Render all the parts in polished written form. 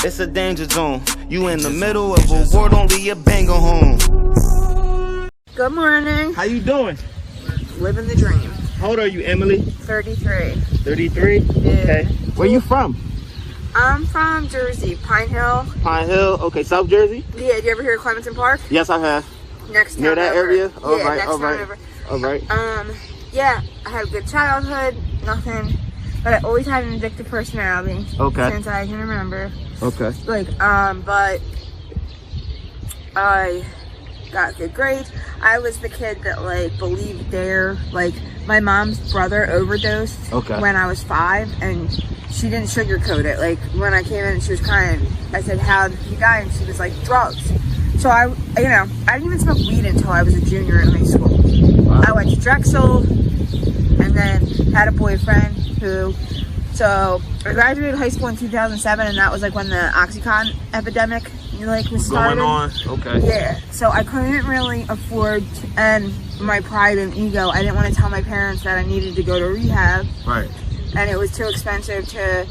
It's a danger zone. You in the middle of a war, don't leave your banger home. Good morning. How you doing? Living the dream. How old are you, Emily? 33. 33? Yeah. Okay. Where you from? I'm from Jersey, Pine Hill. Pine Hill. Okay, South Jersey? Yeah, did you ever hear of Clementon Park? Yes, I have. Next town Near that over. area? All yeah, right, next all town right. over. All right. Yeah, I had a good childhood, nothing, but I always had an addictive personality. Okay. Since I can remember. Okay. Like, but I got good grades. I was the kid that, like, believed like, my mom's brother overdosed when I was 5, and she didn't sugarcoat it. Like, when I came in and she was crying, I said, how did he die? And she was like, drugs. So I didn't even smoke weed until I was a junior in high school. Wow. I went to Drexel, and then had a boyfriend so I graduated high school in 2007, and that was like when the Oxycontin epidemic was started. Going on, okay. Yeah, so I couldn't really afford, and my pride and ego, I didn't want to tell my parents that I needed to go to rehab. Right. And it was too expensive to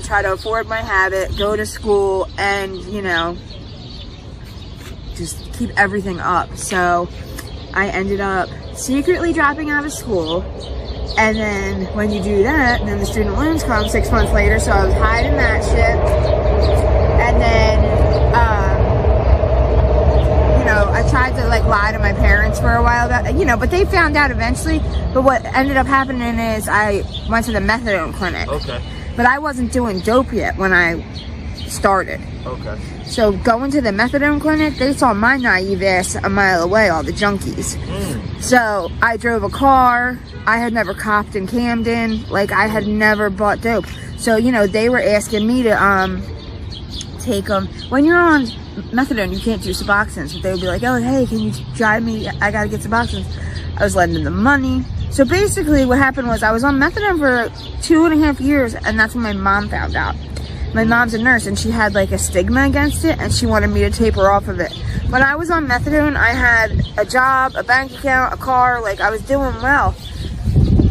try to afford my habit, go to school, and, just keep everything up. So I ended up secretly dropping out of school. And then when you do that, then the student loans come 6 months later. So I was hiding that shit. And then, I tried to lie to my parents for a while, but they found out eventually. But what ended up happening is I went to the methadone clinic. Okay. But I wasn't doing dope yet when I started. Okay. So going to the methadone clinic, they saw my naive ass a mile away, all the junkies. So I drove a car. I had never copped in Camden. I had never bought dope. So, they were asking me to take them. When you're on methadone, you can't do Suboxones. But they would be like, oh, hey, can you drive me? I got to get Suboxones. I was lending them money. So basically what happened was I was on methadone for 2.5 years, and that's when my mom found out. My mom's a nurse, and she had a stigma against it, and she wanted me to taper off of it. When I was on methadone, I had a job, a bank account, a car. I was doing well.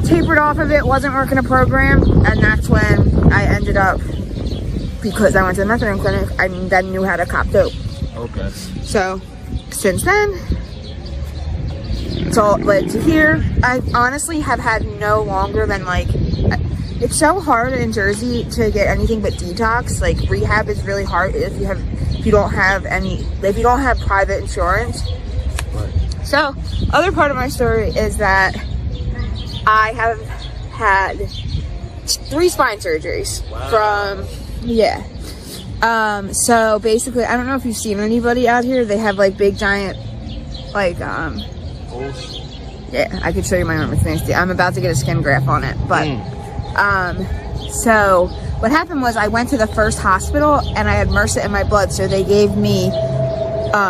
Tapered off of it, wasn't working a program, and that's when I ended up, because I went to the methadone clinic, I then knew how to cop dope. Okay. So, since then, it's all led to here. I honestly have had no longer than it's so hard in Jersey to get anything but detox. Rehab is really hard if you don't have private insurance. Right. So, other part of my story is that I have had 3 spine surgeries. Wow. So basically, I don't know if you've seen anybody out here. They have big giant holes. Yeah, I could show you my arm. It's nasty. I'm about to get a skin graft on it, but so what happened was I went to the first hospital and I had MRSA in my blood, so they gave me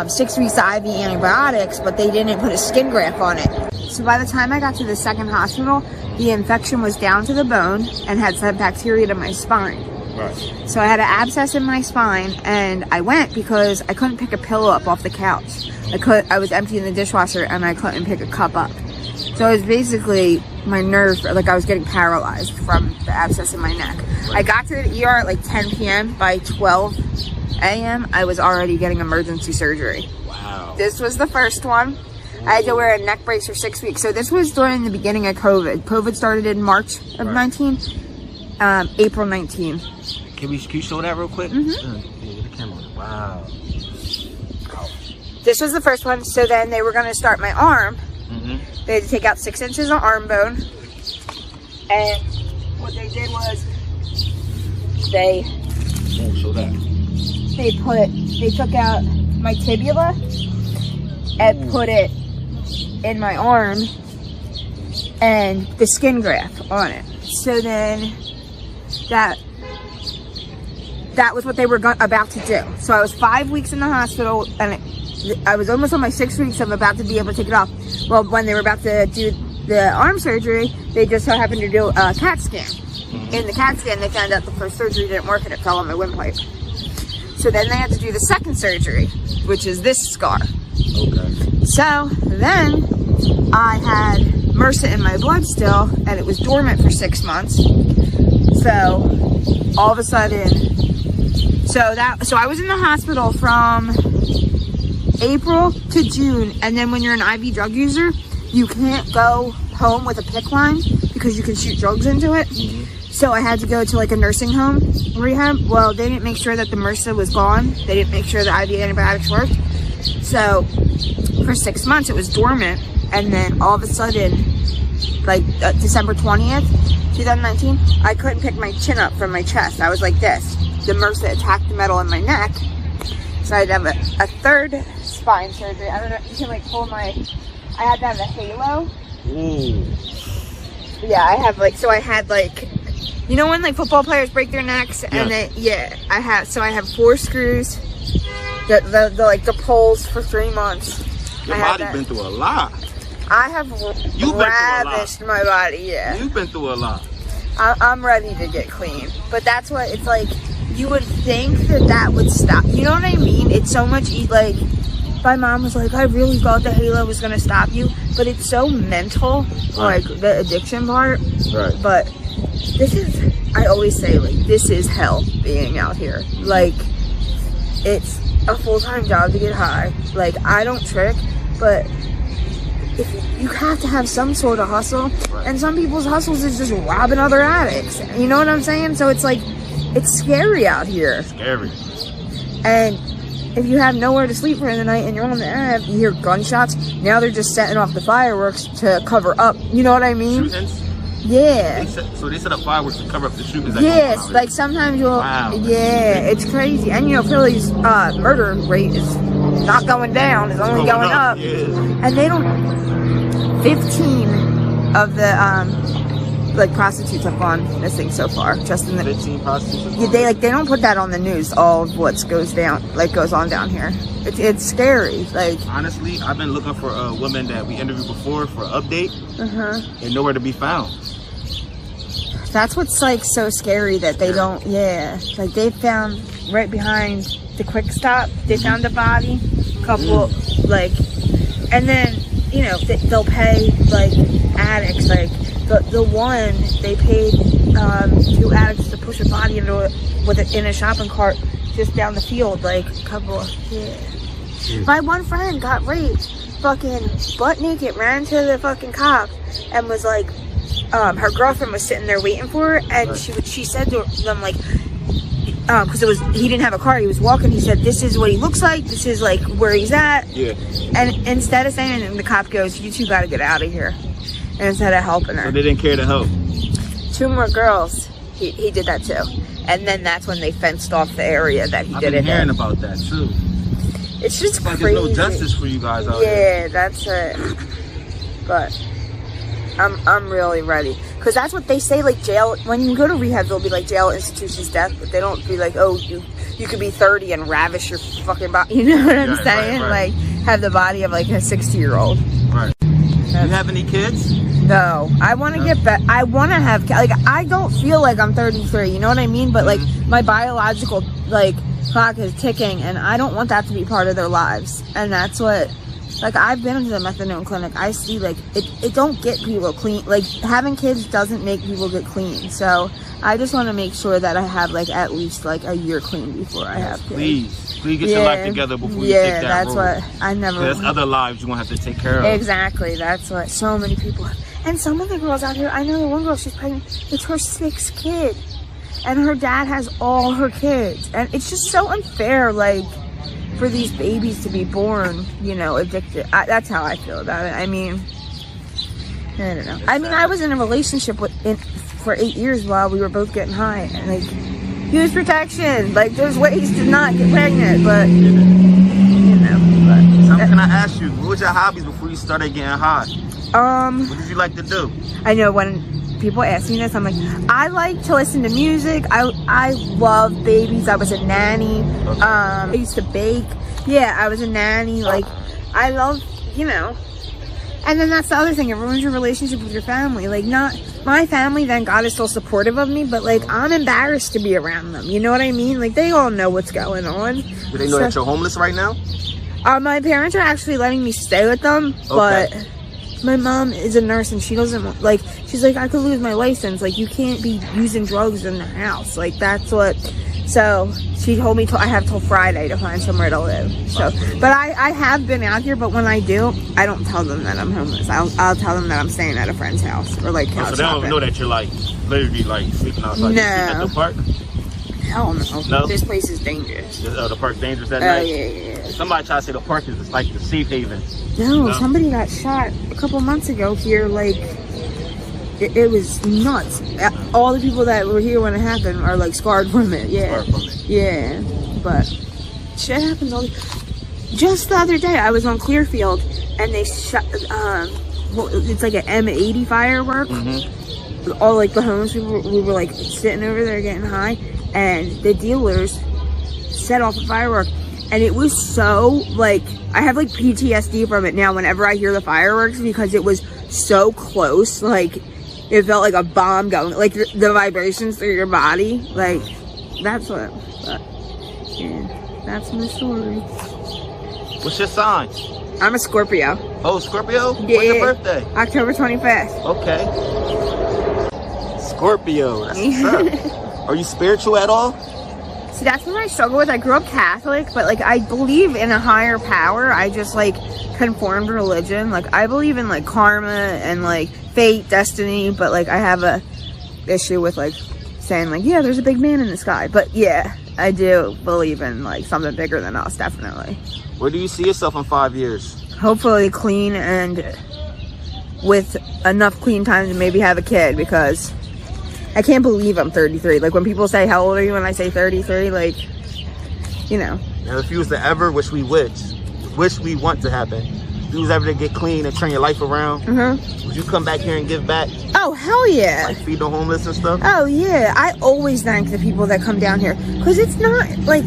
6 weeks of IV antibiotics, but they didn't put a skin graft on it. So by the time I got to the second hospital, the infection was down to the bone and had some bacteria to my spine. Right. So I had an abscess in my spine, and I went because I couldn't pick a pillow up off the couch. I was emptying the dishwasher and I couldn't pick a cup up. So it was basically my nerves, I was getting paralyzed from the abscess in my neck. Right. I got to the ER at 10 p.m. By 12 a.m. I was already getting emergency surgery. Wow. This was the first one. I had to wear a neck brace for 6 weeks. So this was during the beginning of COVID. COVID started in March of 19, April 19. Can you show that real quick? Mm-hmm. Yeah, get the camera. Wow. This was the first one. So then they were going to start my arm. Mm-hmm. They had to take out 6 inches of arm bone. And what they did was they took out my tibia and put it in my arm and the skin graft on it. So then that was what they were about to do. So I was 5 weeks in the hospital, and I was almost on my 6 weeks of about to be able to take it off. Well, when they were about to do the arm surgery, they just so happened to do a CAT scan. In the CAT scan, they found out the first surgery didn't work and it fell on my windpipe. So then they had to do the second surgery, which is this scar. Okay. So then I had MRSA in my blood still, and it was dormant for 6 months. So all of a sudden, So I was in the hospital from April to June, and then when you're an IV drug user, you can't go home with a PICC line because you can shoot drugs into it. So I had to go to like a nursing home rehab. Well, they didn't make sure that the MRSA was gone. They didn't make sure the IV antibiotics worked. So for 6 months it was dormant, and then all of a sudden, like December 20th, 2019, I couldn't pick my chin up from my chest. I was like this. The MRSA attacked the metal in my neck. So I had to have a third spine surgery. I don't know, you can like pull my, I had to have a halo. Ooh. Yeah, I have like, so I had like, you know when like football players break their necks and they, I have 4 screws, the like the poles for 3 months. Your body's been through a lot. I have ravished my body, yeah. You've been through a lot. I'm ready to get clean. But that's what, it's like, you would think that would stop. You know what I mean? It's so much, like, my mom was like, I really thought the halo was going to stop you. But it's so mental, like, the addiction part. Right. But this is, I always say, like, this is hell being out here. Like, it's a full-time job to get high. Like, I don't trick, but if you have to have some sort of hustle, and some people's hustles is just robbing other addicts. You know what I'm saying? So it's like, it's scary out here. Scary. And if you have nowhere to sleep for the night and you're on the Ave, you hear gunshots. Now they're just setting off the fireworks to cover up. You know what I mean? Shootings? Yeah. So they set up fireworks to cover up the shootings. Yes, like sometimes you'll. Wow. Yeah, it's crazy. And you know, Philly's murder rate is not going down; it's only going up. Yeah. And they don't. 15 of the like prostitutes have gone missing so far. Just in the 15 prostitutes. Yeah, they don't put that on the news. All of what goes on down here. It's scary. Like honestly, I've been looking for a woman that we interviewed before for an update, and nowhere to be found. That's what's like so scary that they don't. Yeah, like they found right behind the Quick Stop. They found a body, couple like, and then. You know, they'll pay like addicts, like the one they paid 2 addicts to push a body into in a shopping cart just down the field, like a couple. My one friend got raped, fucking butt naked, ran to the fucking cop, and was like, her girlfriend was sitting there waiting for her, and she said to them like. Because he didn't have a car, he was walking. He said, "This is what he looks like. This is like where he's at." Yeah. And instead of saying anything, the cop goes, "You two got to get out of here." And instead of helping her, so they didn't care to help. 2 more girls. He did that too, and then that's when they fenced off the area that he did it in. I've been hearing about that too. It's just like crazy. There's no justice for you guys out here. Yeah, that's it. But I'm really ready. Because that's what they say, like jail, when you go to rehab, they'll be like jail institution's death, but they don't be like, oh, you could be 30 and ravish your fucking body. You know what I'm saying? Right. Like, have the body of like a 60-year-old. Right. Do you have any kids? No. I want to get back. I want to have, like, I don't feel like I'm 33, you know what I mean? But like, my biological, like, clock is ticking, and I don't want that to be part of their lives. And that's what... Like, I've been to the methadone clinic. I see, like, it don't get people clean. Like, having kids doesn't make people get clean. So, I just want to make sure that I have, like, at least, like, a year clean before I have kids. Please get your life together before you take that that's road. What I never... There's other lives you're going to have to take care of. Exactly. That's what so many people have. And some of the girls out here, I know the one girl, she's pregnant. It's her 6th kid. And her dad has all her kids. And it's just so unfair, like... for these babies to be born, you know, addicted. That's how I feel about it. I mean, I don't know. I mean, I was in a relationship for 8 years while we were both getting high. And, like, use protection. Like, there's ways to not get pregnant, but, you know. So can I ask you, what was your hobbies before you started getting high? What did you like to do? I know when people ask me this, I'm like, I like to listen to music. I love babies. I was a nanny. I used to bake. Yeah, I was a nanny. Like, I love, you know. And then that's the other thing. It ruins your relationship with your family. Like, not my family, thank God, is still supportive of me. But, like, I'm embarrassed to be around them. You know what I mean? Like, they all know what's going on. Do they know that you're homeless right now? My parents are actually letting me stay with them. But my mom is a nurse and she doesn't like, she's like, I could lose my license. Like, you can't be using drugs in the house. Like, that's what, so she told me I have till Friday to find somewhere to live. So, but I have been out here, but when I do, I don't tell them that I'm homeless. I'll tell them that I'm staying at a friend's house or like couch so they don't know that you're like literally like sleeping outside. No. You sleep at the park? Hell no. No? This place is dangerous. The park's dangerous at night? Yeah. Somebody tried to say the park is like the safe haven. No, somebody got shot a couple months ago here. Like, it was nuts. All the people that were here when it happened are like scarred from it. Yeah. Scarred from it. Yeah. But shit happens all the... Just the other day, I was on Clearfield and they shot, it's like an M80 firework. Mm-hmm. All like the homeless people, we were like sitting over there getting high, and the dealers set off a firework, and it was so like, I have like PTSD from it now whenever I hear the fireworks, because it was so close. Like, it felt like a bomb going, like the vibrations through your body. Like, that's what, but yeah, that's my story. What's your sign? I'm a Scorpio. Oh, Scorpio? Yeah. When's your birthday? October 25th. Okay. Scorpio, that's what's up. Are you spiritual at all? See, that's what I struggle with. I grew up Catholic, but like, I believe in a higher power. I just like conformed religion. Like, I believe in like karma and like fate, destiny, but like I have a issue with like saying like, yeah, there's a big man in the sky. But yeah, I do believe in like something bigger than us, definitely. Where do you see yourself in 5 years? Hopefully clean and with enough clean time to maybe have a kid, because I can't believe I'm 33. Like, when people say, how old are you, when I say 33, like, you know. Now, if you was to ever, which we want to happen, if you was ever to get clean and turn your life around, would you come back here and give back? Oh, hell yeah. Like feed the homeless and stuff? Oh, yeah. I always thank the people that come down here, because it's not, like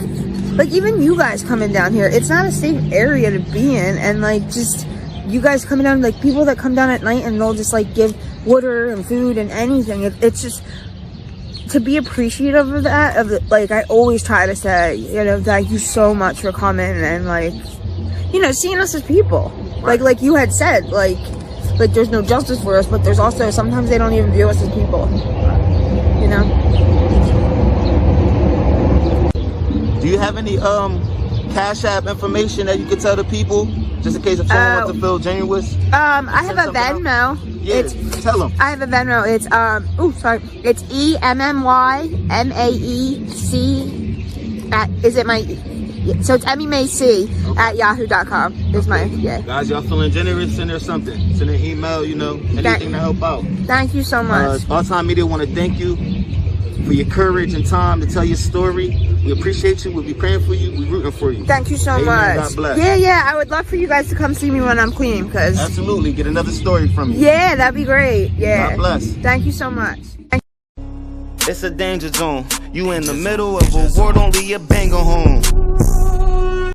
even you guys coming down here, it's not a safe area to be in, and like, just you guys coming down, like people that come down at night and they'll just like give water and food and anything. It's just to be appreciative of that, like, I always try to say, you know, thank you so much for coming and like, you know, seeing us as people. Right. Like you had said, like there's no justice for us, but there's also sometimes they don't even view us as people, you know. Do you have any Cash App information that you could tell the people, just in case if someone wants to feel generous? I have a Venmo. Yeah, tell them. I have a Venmo. It's it's EMMYMAEC at, is it my, so it's MEMAC at yahoo.com is my, yeah. Guys, y'all feeling generous, send her something. Send an email, you know, anything to help out. Thank you so much. All Time Media want to thank you for your courage and time to tell your story. We appreciate you. We'll be praying for you. We're rooting for you. Thank you so much. God bless. Yeah. I would love for you guys to come see me when I'm clean, because absolutely, get another story from you. Yeah, that'd be great. Yeah. God bless. Thank you so much. It's a danger zone. You in the middle of a war, don't leave your banger home.